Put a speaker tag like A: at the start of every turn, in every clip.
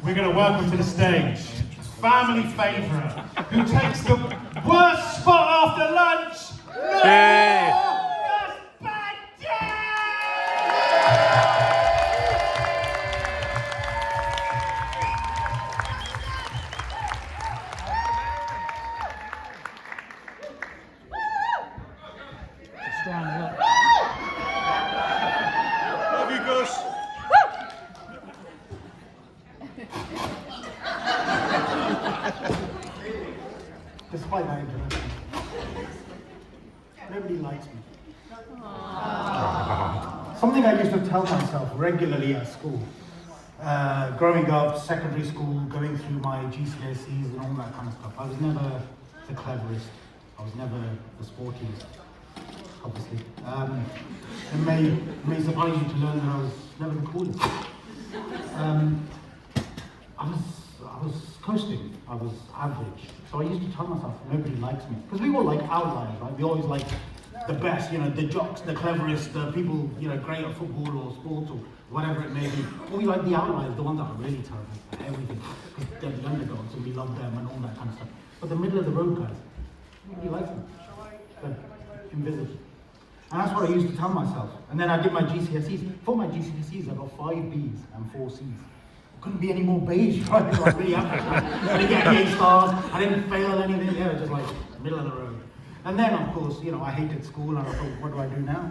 A: we're going to welcome to the stage family favourite who takes the worst spot after lunch.
B: Hey.
A: Love you, Gus.
C: Despite that introduction, nobody likes me. Something I used to tell myself regularly at school. Growing up, secondary school, going through my GCSEs and all that kind of stuff. I was never the cleverest. I was never the sportiest, obviously. It may surprise you to learn that I was never the coolest. I was coasting. I was average. So I used to tell myself, nobody likes me. Because we all like outliers, right? We always like the best, the jocks, the cleverest, the people, great at football or sport or whatever it may be. Or we like the outliers, the ones that are really terrible at everything. Because they're the underdogs and we love them and all that kind of stuff. But the middle of the road guys, nobody likes them. They're invisible. And that's what I used to tell myself. And then I did my GCSEs. For my GCSEs, I got 5 Bs and 4 Cs. Couldn't be any more beige, right? I was really happy. I didn't get any A stars, I didn't fail anything, just like middle of the road. And then, of course, I hated school, and I thought, what do I do now?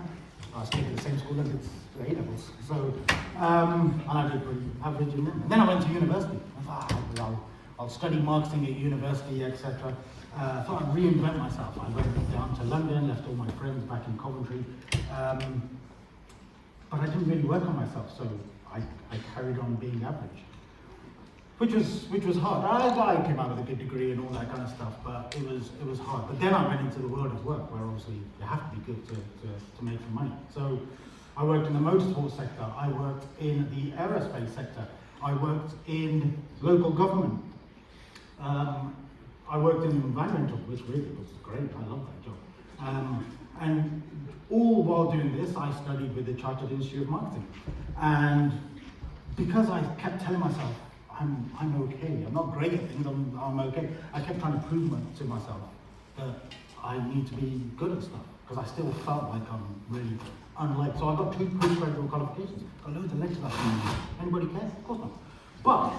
C: I stayed at the same school as it's A-levels. So, and I did pretty average in them. And then I went to university. I thought, I'll study marketing at university, etc. I thought I'd reinvent myself. I went down to London, left all my friends back in Coventry. But I didn't really work on myself, so I carried on being average, which was hard. I came out with a good degree and all that kind of stuff, but it was hard. But then I went into the world of work, where obviously you have to be good to make some money. So I worked in the motorsport sector. I worked in the aerospace sector. I worked in local government. I worked in van rental, which really was great. I love that job. And all while doing this, I studied with the Chartered Institute of Marketing. And because I kept telling myself, I'm okay, I'm not great at things, I'm okay, I kept trying to prove to myself that I need to be good at stuff, because I still felt like I'm really unliked. So I got 2 postgraduate qualifications, got loads of lectures out there. Anybody cares? Of course not. But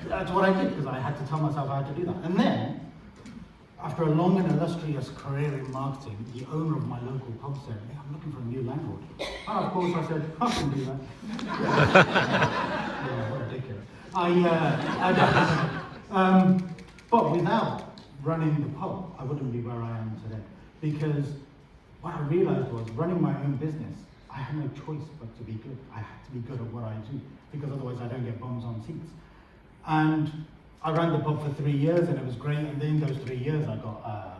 C: that's what I did, because I had to tell myself I had to do that. And then, after a long and illustrious career in marketing, the owner of my local pub said, hey, I'm looking for a new landlord. And of course I said, I can do that. Yeah, what a dickhead. I definitely but without running the pub, I wouldn't be where I am today. Because what I realized was, running my own business, I had no choice but to be good. I had to be good at what I do, because otherwise I don't get bums on seats. And I ran the pub for 3 years, and it was great. And in those 3 years, I got a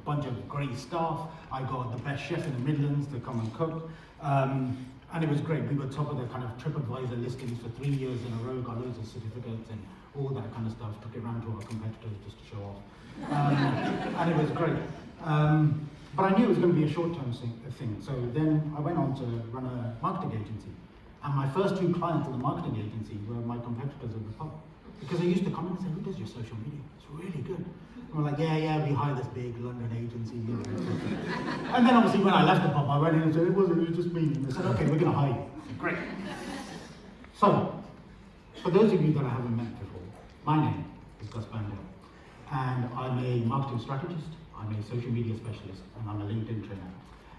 C: bunch of great staff. I got the best chef in the Midlands to come and cook. And it was great. We were top of the kind of TripAdvisor listings for 3 years in a row, got loads of certificates and all that kind of stuff. Took it around to our competitors just to show off. And it was great. But I knew it was going to be a short-term thing. So then I went on to run a marketing agency. And my first 2 clients in the marketing agency were my competitors at the pub. Because they used to come in and say, who does your social media? It's really good. And we're like, yeah, we hire this big London agency. And then obviously when I left the pub, I went in and said, it was just me. And they said, okay, we're going to hire you. Great. So, for those of you that I haven't met before, my name is Gus Bandel. And I'm a marketing strategist, I'm a social media specialist, and I'm a LinkedIn trainer.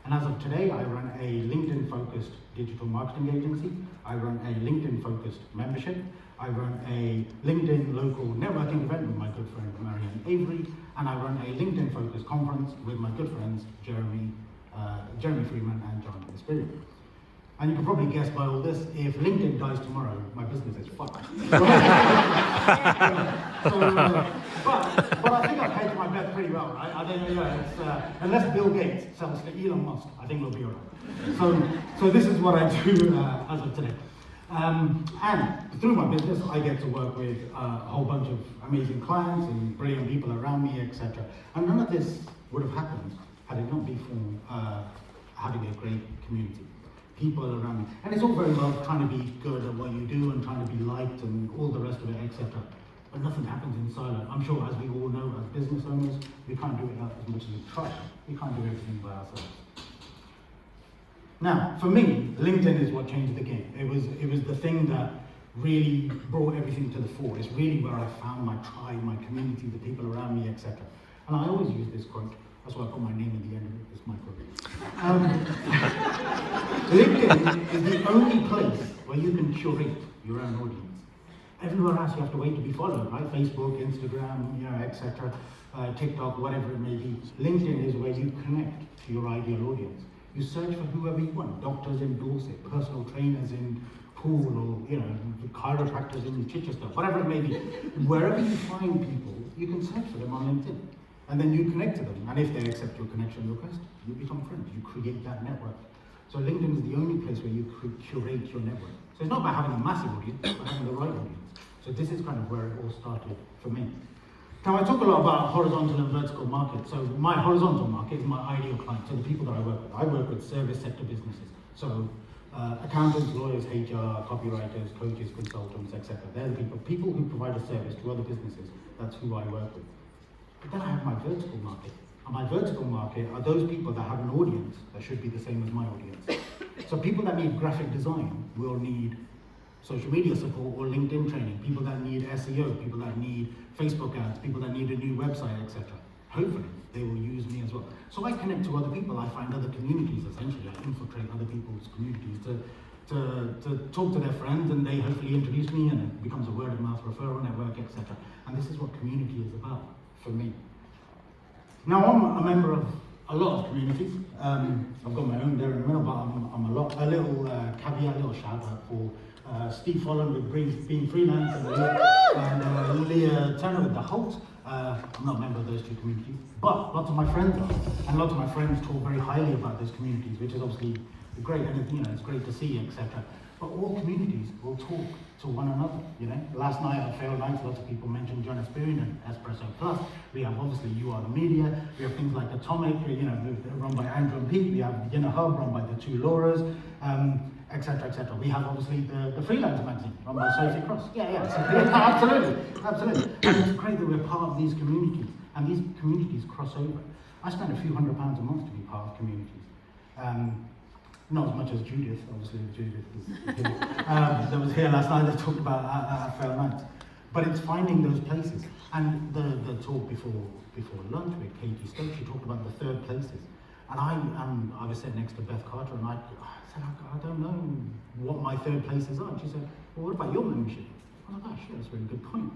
C: And as of today, I run a LinkedIn-focused digital marketing agency. I run a LinkedIn-focused membership. I run a LinkedIn local networking event with my good friend Marianne Avery, and I run a LinkedIn-focused conference with my good friends Jeremy Freeman and John Espiritu. And you can probably guess by all this, if LinkedIn dies tomorrow, my business is fucked. But I think I've hedged my bet pretty well, right? I don't know, unless Bill Gates sells to Elon Musk, I think we'll be all right. So this is what I do as of today. And through my business, I get to work with a whole bunch of amazing clients and brilliant people around me, etc. And none of this would have happened had it not been for having a great community. people around me. And it's all very well trying to be good at what you do and trying to be liked and all the rest of it, etc. But nothing happens in silo. I'm sure, as we all know, as business owners, we can't do it as much as we try. We can't do everything by ourselves. Now, for me, LinkedIn is what changed the game. It was the thing that really brought everything to the fore. It's really where I found my tribe, my community, the people around me, etc. And I always use this quote. That's why I put my name at the end of it. It's my quote. LinkedIn is the only place where you can curate your own audience. Everywhere else you have to wait to be followed, right? Facebook, Instagram, etc., TikTok, whatever it may be. LinkedIn is where you connect to your ideal audience. You search for whoever you want. Doctors in Dorset, personal trainers in Poole, or chiropractors in Chichester, whatever it may be. Wherever you find people, you can search for them on LinkedIn. And then you connect to them. And if they accept your connection request, you become friends. You create that network. So LinkedIn is the only place where you curate your network. So it's not about having a massive audience, but having the right audience. So this is kind of where it all started for me. Now I talk a lot about horizontal and vertical markets. So my horizontal market is my ideal client, so the people that I work with. I work with service sector businesses. So accountants, lawyers, HR, copywriters, coaches, consultants, etc. They're the people who provide a service to other businesses. That's who I work with. But then I have my vertical market. And my vertical market are those people that have an audience that should be the same as my audience. So people that need graphic design will need social media support or LinkedIn training, people that need SEO, people that need Facebook ads, people that need a new website, etc. Hopefully, they will use me as well. So I connect to other people, I find other communities, essentially. I infiltrate other people's communities to talk to their friends, and they hopefully introduce me, and it becomes a word of mouth referral network, etc. And this is what community is about for me. Now, I'm a member of a lot of communities. I've got my own there in the middle, but I'm a little caveat, a little shout out for Steve Follen with Being Freelance and Leah Turner with The Halt. I'm not a member of those two communities, but lots of my friends are, and lots of my friends talk very highly about those communities, which is obviously great, and it's great to see, etc. But all communities will talk to one another, Last night at Fail Nights, lots of people mentioned John Esperian and Espresso Plus. We have obviously You Are the Media. We have things like Atomic, run by Andrew and Pete. We have the Inner Hub, run by the two Lauras, etc., etc. We have obviously the Freelance magazine, run by Sophie Cross. Absolutely. And it's great that we're part of these communities, and these communities cross over. I spend a few £100s a month to be part of communities. Not as much as Judith, obviously. Judith that was here last night that talked about at Fair Nights. But it's finding those places. And the talk before lunch with Katie Stokes, she talked about the third places. And I was sitting next to Beth Carter, and I said, I don't know what my third places are. And she said, well, what about your membership? I was like, oh, shit, that's a really good point.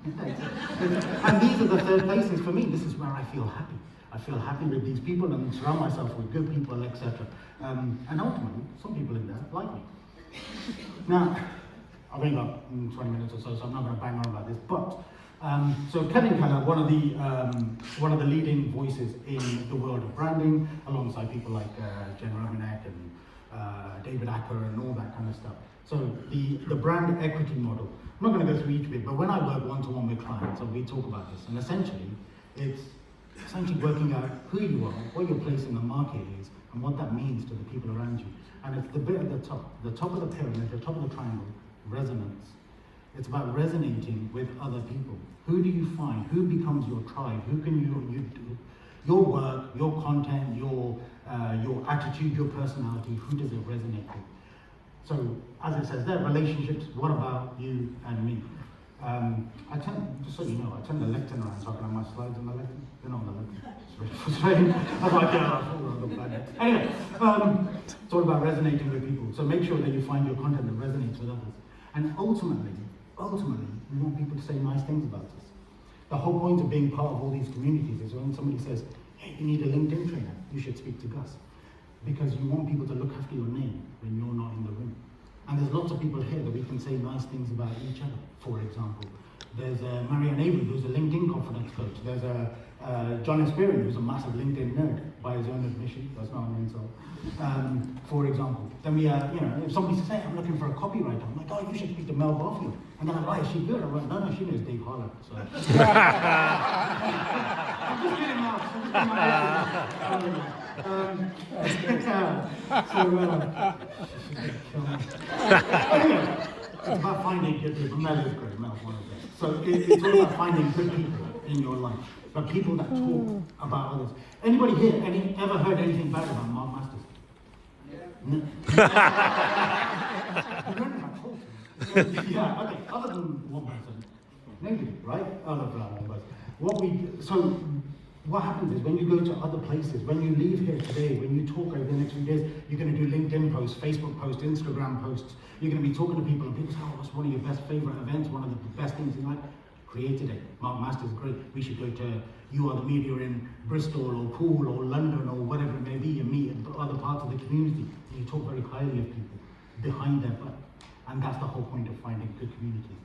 C: And these are the third places for me. This is where I feel happy. I feel happy with these people and surround myself with good people, etc. And ultimately, some people in there like me. Now, I've only got 20 minutes or so I'm not going to bang on about this. But so Kevin Keller, one of the leading voices in the world of branding, alongside people like Jen Romanek and David Acker and all that kind of stuff. So the brand equity model. I'm not going to go through each bit, but when I work one-to-one with clients, and we talk about this, and essentially, it's essentially working out who you are, what your place in the market is, and what that means to the people around you. And it's the bit at the top of the pyramid, the top of the triangle, resonance. It's about resonating with other people. Who do you find? Who becomes your tribe? Who can you do your work, your content, your attitude, your personality? Who does it resonate with? So, as it says there, relationships. What about you and me? Just so you know, I turn the lectern around so I can have my slides on the lectern. They're not on the lectern. It's really frustrating. That's why I get out. Anyway, it's all about resonating with people. So make sure that you find your content that resonates with others. And ultimately, we want people to say nice things about us. The whole point of being part of all these communities is when somebody says, hey, you need a LinkedIn trainer, you should speak to Gus. Because you want people to look after your name when you're not in the room. And there's lots of people here that we can say nice things about each other. For example, there's Marianne Avery, who's a LinkedIn confidence coach. There's John Esperian, who's a massive LinkedIn nerd by his own admission. That's not an insult. For example, then we, if somebody says, hey, I'm looking for a copywriter, I'm like, oh, you should speak to Mel Barfield. And then I'm like, is she good? I'm like, no, she knows Dave Harlow. So. I'm just kidding, Mark. Anyway, it's about finding good people. Mel is great, Mel's one of them. So it's all about finding good people in your life, but people that talk about others. Anybody here ever heard anything bad about Mark Masters? No. Yeah, okay, other than one person. Maybe, right? Other than one person. What happens is when you go to other places, when you leave here today, when you talk over the next few days, you're going to do LinkedIn posts, Facebook posts, Instagram posts. You're going to be talking to people, and people say, "Oh, what's one of your best favorite events? One of the best things in life?" Created it. Mark Masters, great. We should go to You Are the Media in Bristol or Poole or London or whatever it may be, and meet other parts of the community. And you talk very highly of people behind their back, and that's the whole point of finding good communities.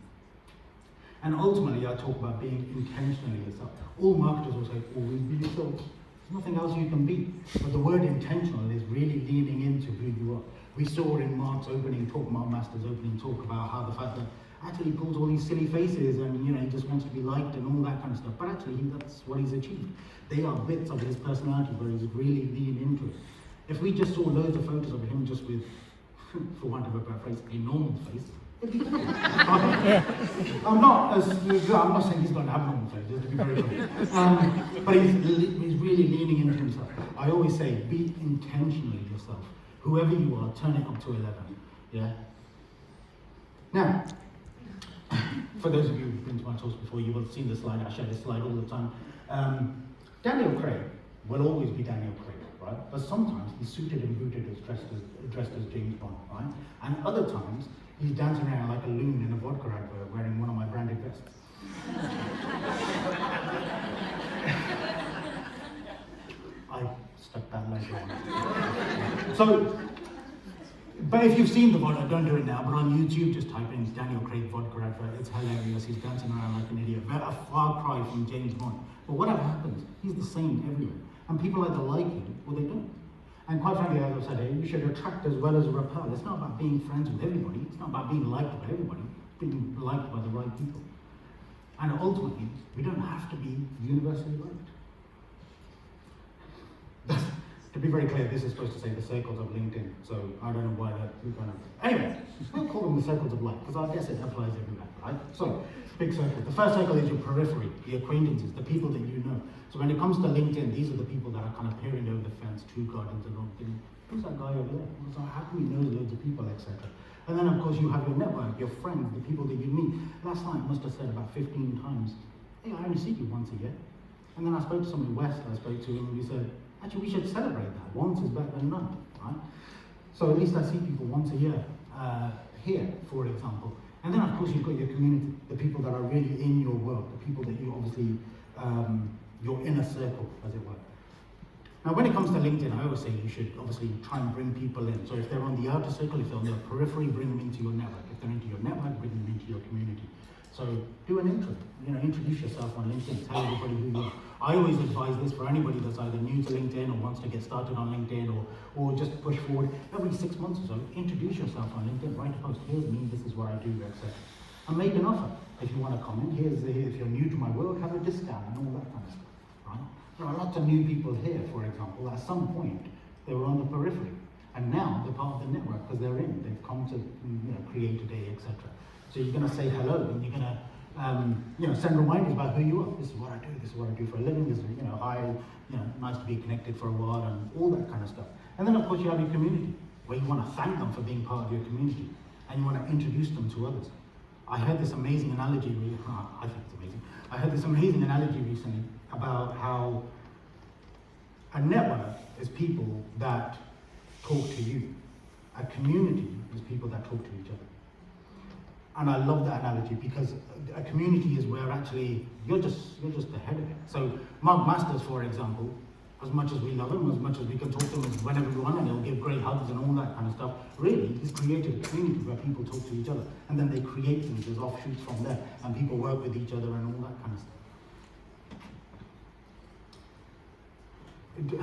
C: And ultimately, I talk about being intentionally yourself. All marketers will say, always be yourself. There's nothing else you can be. But the word intentional is really leaning into who you are. We saw in Mark's opening talk, Mark Masters' opening talk, about how the fact that actually he pulls all these silly faces and he just wants to be liked and all that kind of stuff. But actually, that's what he's achieved. They are bits of his personality where he's really leaned into it. If we just saw loads of photos of him just with, for want of a better phrase, a normal face, I'm not saying he's got an abnormal face, just to be very clear. But he's really leaning into himself. I always say, be intentionally yourself. Whoever you are, turn it up to 11. Yeah? Now, for those of you who've been to my talks before, you will have seen the slide. I share this slide all the time. Daniel Craig will always be Daniel Craig, right? But sometimes he's suited and booted as dressed as James Bond, right? And other times, he's dancing around like a loon in a vodka advert wearing one of my branded vests. I stuck that later on. So, but if you've seen the vodka, don't do it now, but on YouTube, just type in Daniel Craig vodka advert. It's hilarious. He's dancing around like an idiot. A far cry from James Bond. But whatever happens, he's the same everywhere. And people either like him or they don't. And quite frankly, as I've said, you should attract as well as repel. It's not about being friends with everybody. It's not about being liked by everybody. It's being liked by the right people. And ultimately, we don't have to be universally liked. To be very clear, this is supposed to say the circles of LinkedIn, so I don't know why that kind of... Anyway, we'll call them the circles of life, because I guess it applies everywhere, right? So, big circle. The first circle is your periphery, the acquaintances, the people that you know. So when it comes to LinkedIn, these are the people that are kind of peering over the fence, two gardens along, thinking, who's that guy over there? So how can we know loads of people, etc.? And then, of course, you have your network, your friends, the people that you meet. Last night, I must have said about 15 times, hey, I only see you once a year. And then I spoke to someone in West, I spoke to him, and he said, actually, we should celebrate that. Once is better than none, right? So at least I see people once a year here, for example. And then, of course, you've got your community, the people that are really in your world, the people that you obviously, your inner circle, as it were. Now, when it comes to LinkedIn, I always say you should obviously try and bring people in. So if they're on the outer circle, if they're on the periphery, bring them into your network. If they're into your network, bring them into your community. So do an intro, introduce yourself on LinkedIn, tell everybody who you are. I always advise this for anybody that's either new to LinkedIn or wants to get started on LinkedIn or just push forward. Every 6 months or so, introduce yourself on LinkedIn, write a post, here's me, this is what I do, etc. And make an offer. If you want to comment, if you're new to my world, have a discount and all that kind of stuff, right? There are lots of new people here, for example, at some point, they were on the periphery. And now they're part of the network because they're in, they've come to create a day, etc. So you're going to say hello, and you're going to, send reminders about who you are. This is what I do. This is what I do for a living. This is, hi, nice to be connected for a while, and all that kind of stuff. And then, of course, you have your community, where you want to thank them for being part of your community, and you want to introduce them to others. I heard this amazing analogy. I think it's amazing. I heard this amazing analogy recently about how a network is people that talk to you. A community is people that talk to each other. And I love that analogy because a community is where actually you're just the head of it. So Mark Masters, for example, as much as we love him, as much as we can talk to him whenever we want, and he'll give great hugs and all that kind of stuff, really, he's created a community where people talk to each other. And then they create things, there's offshoots from there, and people work with each other and all that kind of stuff. It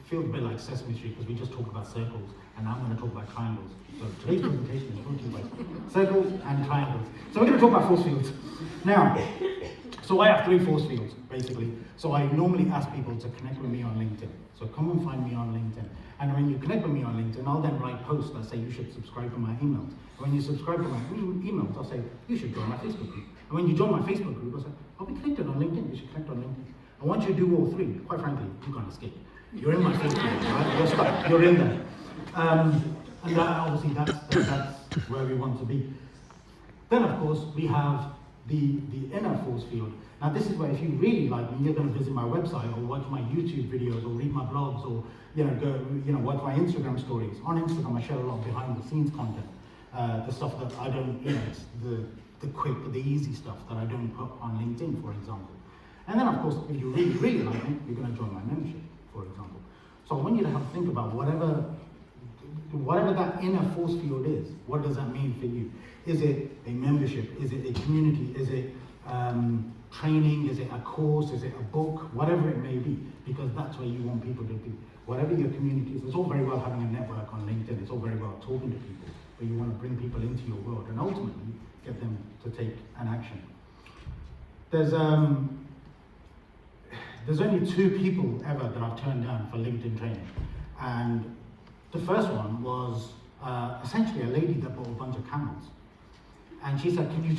C: feels a bit like Sesame Street because we just talked about circles, and now I'm going to talk about triangles. So today's presentation is brought to you by circles and triangles. So we're going to talk about force fields. Now, So I have 3 force fields, basically. So I normally ask people to connect with me on LinkedIn. So come and find me on LinkedIn. And when you connect with me on LinkedIn, I'll then write posts that say you should subscribe to my emails. And when you subscribe to my emails, I'll say you should join my Facebook group. And when you join my Facebook group, I'll say, I'll be connected on LinkedIn, you should connect on LinkedIn. And once you do all 3, quite frankly, you can't escape. You're in my Facebook group, right? You're stuck, you're in there. And that, obviously that's where we want to be. Then of course, we have the inner force field. Now this is where if you really like me, you're going to visit my website or watch my YouTube videos or read my blogs or go watch my Instagram stories. On Instagram I share a lot of behind the scenes content. The stuff that I don't, it's the quick, the easy stuff that I don't put on LinkedIn, for example. And then of course, if you really, really like me, you're going to join my membership, for example. So I want you to have to think about whatever that inner force field is, what does that mean for you? Is it a membership? Is it a community? Is it training? Is it a course? Is it a book? Whatever it may be, because that's where you want people to be. Whatever your community is, it's all very well having a network on LinkedIn, it's all very well talking to people, but you want to bring people into your world and ultimately get them to take an action. There's only 2 people ever that I've turned down for LinkedIn training. And the first one was essentially a lady that bought a bunch of camels. And she said, can you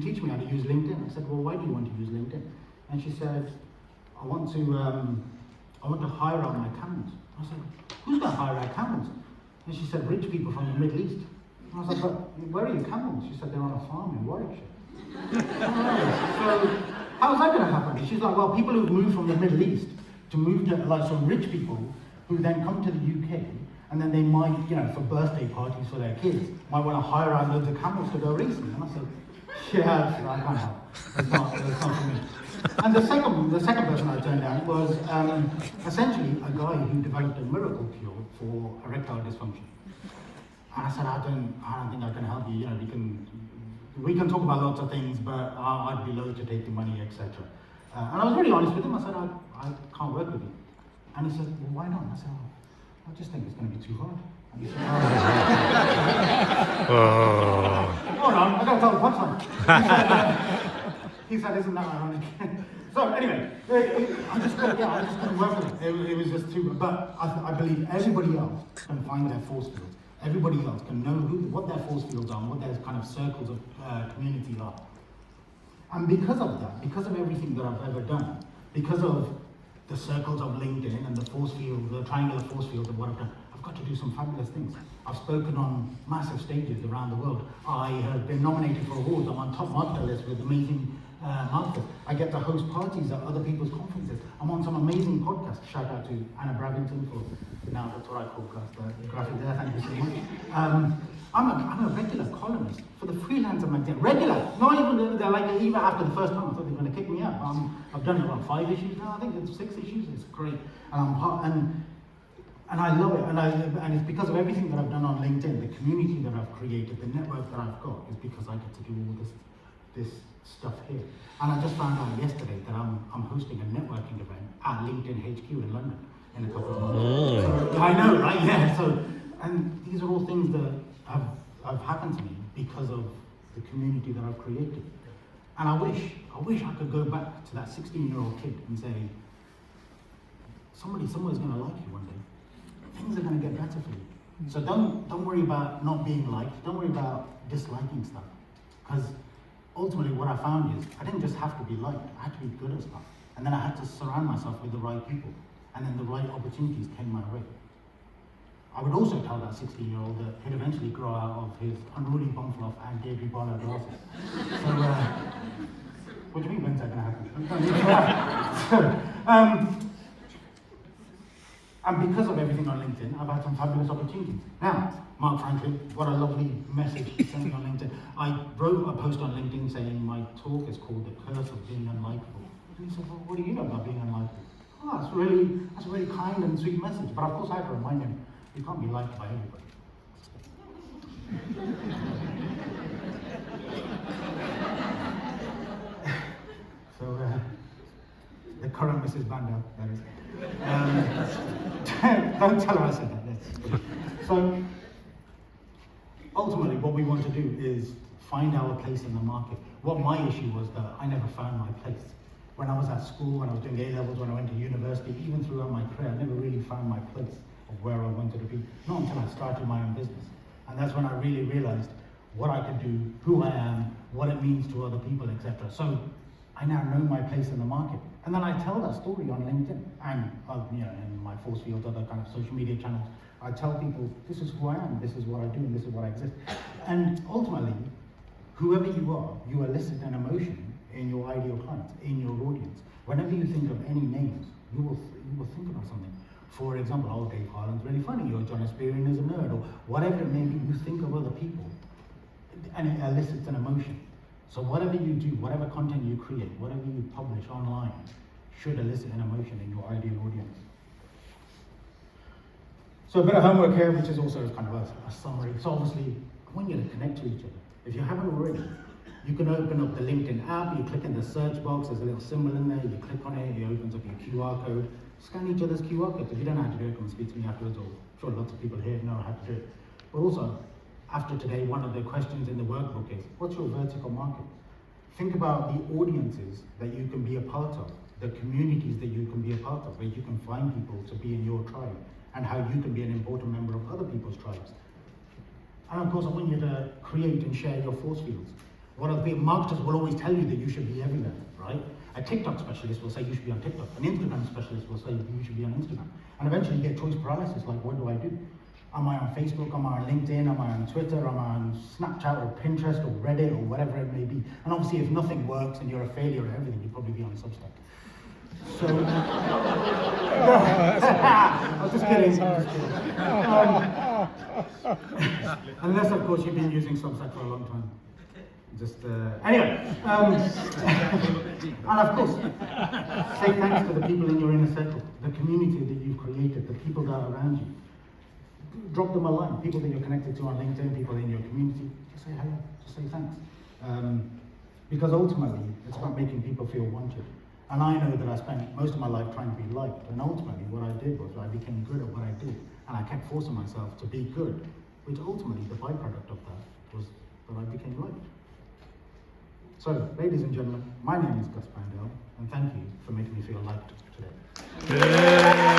C: teach me how to use LinkedIn? I said, well, why do you want to use LinkedIn? And she said, I want to hire out my camels. I said, who's going to hire out camels? And she said, rich people from the Middle East. And I was like, but where are your camels? She said, they're on a farm in Warwickshire. So how's that going to happen? She's like, well, people who've moved from the Middle East to move to, like, some rich people who then come to the UK, and then they might, for birthday parties for their kids, might want to hire out loads of camels to go racing. And I said, yeah, I can't help. That's not for me. And the second person I turned down was essentially a guy who developed a miracle cure for erectile dysfunction. And I said, I don't think I can help you. We can talk about lots of things, but I'd be loath to take the money, etc. And I was really honest with him. I said, I can't work with you. And he said, well, why not? I said, I just think it's going to be too hard. And he said, hold on, I got to tell the punchline. He said, isn't that ironic? So anyway, I just couldn't work with it. It was just too, but I believe everybody else can find their force fields. Everybody else can know what their force fields are, and what their kind of circles of community are. And because of that, because of everything that I've ever done, because of the circles of LinkedIn and the force field, the triangular force field of what I've done, I've got to do some fabulous things. I've spoken on massive stages around the world. I have been nominated for awards. I'm on top marketer list with amazing marketers. I get to host parties at other people's conferences. I'm on some amazing podcasts. Shout out to Anna Bravington for, now that's what I podcast, the graphic there, thank you so much. I'm a regular columnist for the Freelancer magazine. Regular, not even, they're like, even after the first time I thought they were going to kick me out. I've done it around 5 issues now, I think it's 6 issues, it's great. And I love it, and it's because of everything that I've done on LinkedIn, the community that I've created, the network that I've got, is because I get to do all this stuff here. And I just found out yesterday that I'm hosting a networking event at LinkedIn HQ in London in a couple of months. So, I know, right? Yeah. So, and these are all things that have happened to me because of the community that I've created. And I wish I could go back to that 16-year-old kid and say, somebody's going to like you one day. Things are going to get better for you. So don't worry about not being liked. Don't worry about disliking stuff. Because ultimately what I found is I didn't just have to be liked. I had to be good at stuff. And then I had to surround myself with the right people. And then the right opportunities came my way. I would also tell that 16-year-old that he'd eventually grow out of his unruly bum fluff and Davy Bonner glasses. So, what do you mean, when's that going to happen? And because of everything on LinkedIn, I've had some fabulous opportunities. Now, Mark Franklin, what a lovely message he sent me on LinkedIn. I wrote a post on LinkedIn saying my talk is called The Curse of Being Unlikable. And he said, well, what do you know about being unlikable? Oh, that's a really kind and sweet message. But of course I had to remind him, you can't be liked by everybody. So, the current Mrs. Banda, that is. Don't tell her I said that. So, ultimately, what we want to do is find our place in the market. What my issue was that I never found my place. When I was at school, when I was doing A-levels, when I went to university, even throughout my career, I never really found my place of where I wanted to be. Not until I started my own business. And that's when I really realized what I could do, who I am, what it means to other people, etc. So I now know my place in the market. And then I tell that story on LinkedIn and in my force fields, other kind of social media channels. I tell people, this is who I am, this is what I do, and this is what I exist. And ultimately, whoever you elicit an emotion in your ideal clients, in your audience. Whenever you think of any names, you will think about something. For example, oh, Dave Harlan's really funny, or John Espirian is a nerd, or whatever it may be, you think of other people, and it elicits an emotion. So whatever you do, whatever content you create, whatever you publish online, should elicit an emotion in your ideal audience. So a bit of homework here, which is also kind of a summary. So obviously, I want you to connect to each other. If you haven't already, you can open up the LinkedIn app, you click in the search box, there's a little symbol in there, you click on it, it opens up your QR code. Scan each other's QR codes. If you don't know how to do it, come and speak to me afterwards, or I'm sure lots of people here know how to do it. But also, after today, one of the questions in the workbook is, what's your vertical market? Think about the audiences that you can be a part of, the communities that you can be a part of, where you can find people to be in your tribe, and how you can be an important member of other people's tribes. And of course, I want you to create and share your force fields. One of the marketers will always tell you that you should be everywhere, right? A TikTok specialist will say you should be on TikTok. An Instagram specialist will say you should be on Instagram. And eventually you get choice paralysis, like what do I do? Am I on Facebook? Am I on LinkedIn? Am I on Twitter? Am I on Snapchat or Pinterest or Reddit or whatever it may be? And obviously if nothing works and you're a failure at everything, you'll probably be on Substack. So, I'm just kidding. Unless of course you've been using Substack for a long time. Anyway, and of course, say thanks to the people in your inner circle, the community that you've created, the people that are around you. Drop them a line, people that you're connected to on LinkedIn, people in your community, just say hello, just say thanks. Because ultimately, it's about making people feel wanted. And I know that I spent most of my life trying to be liked, and ultimately what I did was I became good at what I did, and I kept forcing myself to be good, which ultimately the byproduct of that was that I became liked. So, ladies and gentlemen, my name is Gus Bandel, and thank you for making me feel liked today.